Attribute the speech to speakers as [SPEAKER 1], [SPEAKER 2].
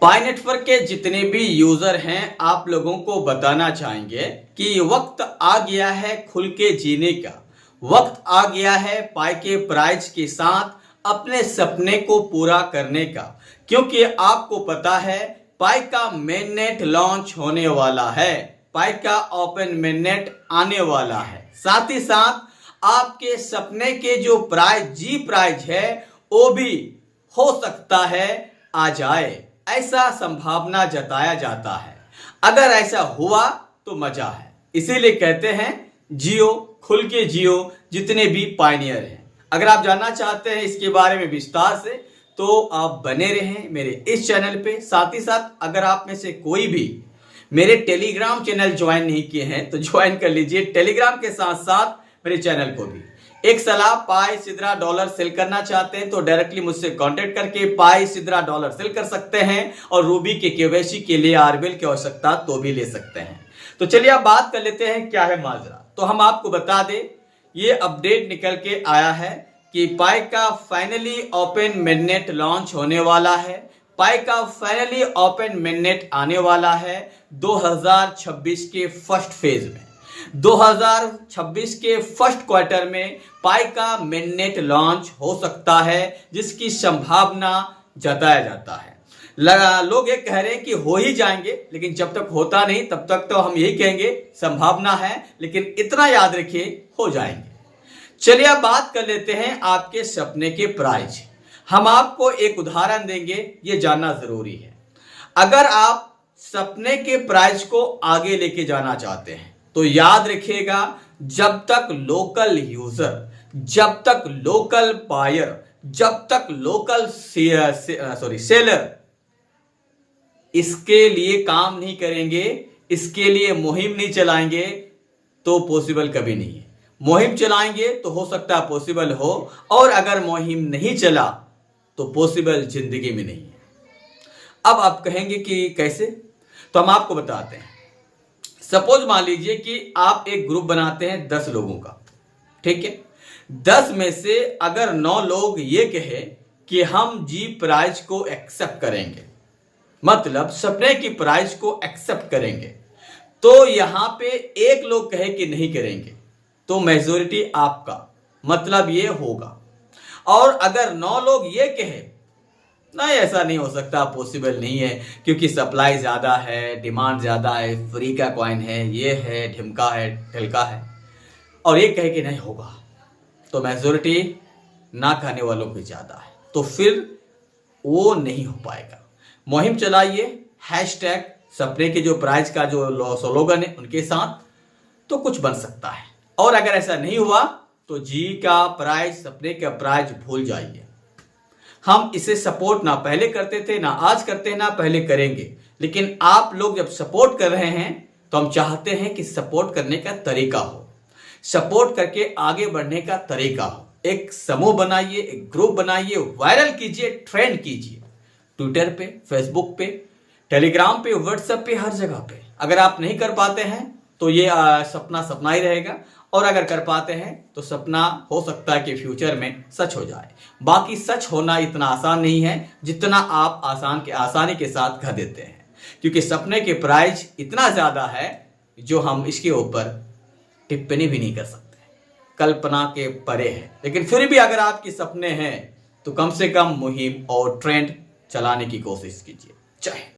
[SPEAKER 1] पाई network के जितने भी यूजर हैं आप लोगों को बताना चाहेंगे कि वक्त आ गया है खुल के जीने का। वक्त आ गया है पाई के प्राइज के साथ अपने सपने को पूरा करने का, क्योंकि आपको पता है पाई का मेन नेट लॉन्च होने वाला है, पाई का ओपन मेन नेट आने वाला है। साथ ही साथ आपके सपने के जो प्राइज जी प्राइज है वो भी हो सकता है आ जाए, ऐसा संभावना जताया जाता है। अगर ऐसा हुआ तो मजा है, इसीलिए कहते हैं जियो खुल के जियो जितने भी पायनियर हैं। अगर आप जानना चाहते हैं इसके बारे में विस्तार से तो आप बने रहें मेरे इस चैनल पे। साथ ही साथ अगर आप में से कोई भी मेरे टेलीग्राम चैनल ज्वाइन नहीं किए हैं तो ज्वाइन कर लीजिए टेलीग्राम के साथ साथ मेरे चैनल को भी। एक सलाह, पाई सिद्रा डॉलर सेल करना चाहते हैं तो डायरेक्टली मुझसे कांटेक्ट करके पाई सिद्रा डॉलर सेल कर सकते हैं और रूबी के केवाईसी के लिए आरबीएल की आवश्यकता तो भी ले सकते हैं। तो चलिए आप बात कर लेते हैं क्या है माजरा। तो हम आपको बता दें ये अपडेट निकल के आया है कि पाई का फाइनली ओपन मेननेट लॉन्च होने वाला है। पाई का फाइनली ओपन मेननेट आने वाला है 2026 के फर्स्ट फेज में। 2026 के फर्स्ट क्वार्टर में पाई का मेननेट लॉन्च हो सकता है, जिसकी संभावना जताया जाता है। लोग ये कह रहे हैं कि हो ही जाएंगे, लेकिन जब तक होता नहीं तब तक तो हम यही कहेंगे संभावना है, लेकिन इतना याद रखिए हो जाएंगे। चलिए अब बात कर लेते हैं आपके सपने के प्राइज। हम आपको एक उदाहरण देंगे, ये जानना जरूरी है। अगर आप सपने के प्राइज को आगे लेके जाना चाहते हैं तो याद रखिएगा जब तक लोकल यूजर, जब तक लोकल बायर, जब तक लोकल सेलर इसके लिए काम नहीं करेंगे, इसके लिए मुहिम नहीं चलाएंगे तो पॉसिबल कभी नहीं है। मुहिम चलाएंगे तो हो सकता है पॉसिबल हो, और अगर मुहिम नहीं चला तो पॉसिबल जिंदगी में नहीं है। अब आप कहेंगे कि कैसे, तो हम आपको बताते हैं। सपोज मान लीजिए कि आप एक ग्रुप बनाते हैं 10 लोगों का, ठीक है। 10 में से अगर 9 लोग ये कहे कि हम जी प्राइज को एक्सेप्ट करेंगे, मतलब सपने की प्राइज को एक्सेप्ट करेंगे, तो यहां पे एक लोग कहे कि नहीं करेंगे तो मेजॉरिटी आपका, मतलब ये होगा। और अगर 9 लोग ये कहे नहीं ऐसा नहीं हो सकता, पॉसिबल नहीं है क्योंकि सप्लाई ज्यादा है, डिमांड ज्यादा है, फ्री का कॉइन है, ये है, ढिमका है, ढिलका है, और ये कहे कि नहीं होगा, तो मेजॉरिटी ना खाने वालों की ज्यादा है, तो फिर वो नहीं हो पाएगा। मुहिम चलाइए हैशटैग सपने के जो प्राइज का जो स्लोगन है उनके साथ, तो कुछ बन सकता है। और अगर ऐसा नहीं हुआ तो जी का प्राइज, सपने का प्राइज भूल जाइए। हम इसे सपोर्ट ना पहले करते थे, ना आज करते हैं, ना पहले करेंगे, लेकिन आप लोग जब सपोर्ट कर रहे हैं तो हम चाहते हैं कि सपोर्ट करने का तरीका हो, सपोर्ट करके आगे बढ़ने का तरीका हो। एक समूह बनाइए, एक ग्रुप बनाइए, वायरल कीजिए, ट्रेंड कीजिए, ट्विटर पे, फेसबुक पे, टेलीग्राम पे, व्हाट्सएप पे, हर जगह पे। अगर आप नहीं कर पाते हैं तो ये सपना सपना ही रहेगा, और अगर कर पाते हैं तो सपना हो सकता है कि फ्यूचर में सच हो जाए। बाकी सच होना इतना आसान नहीं है जितना आप आसानी के साथ कह देते हैं, क्योंकि सपने के प्राइज इतना ज्यादा है जो हम इसके ऊपर टिप्पणी भी नहीं कर सकते, कल्पना के परे है। लेकिन फिर भी अगर आपके सपने हैं तो कम से कम मुहिम और ट्रेंड चलाने की कोशिश कीजिए। जय हिंद।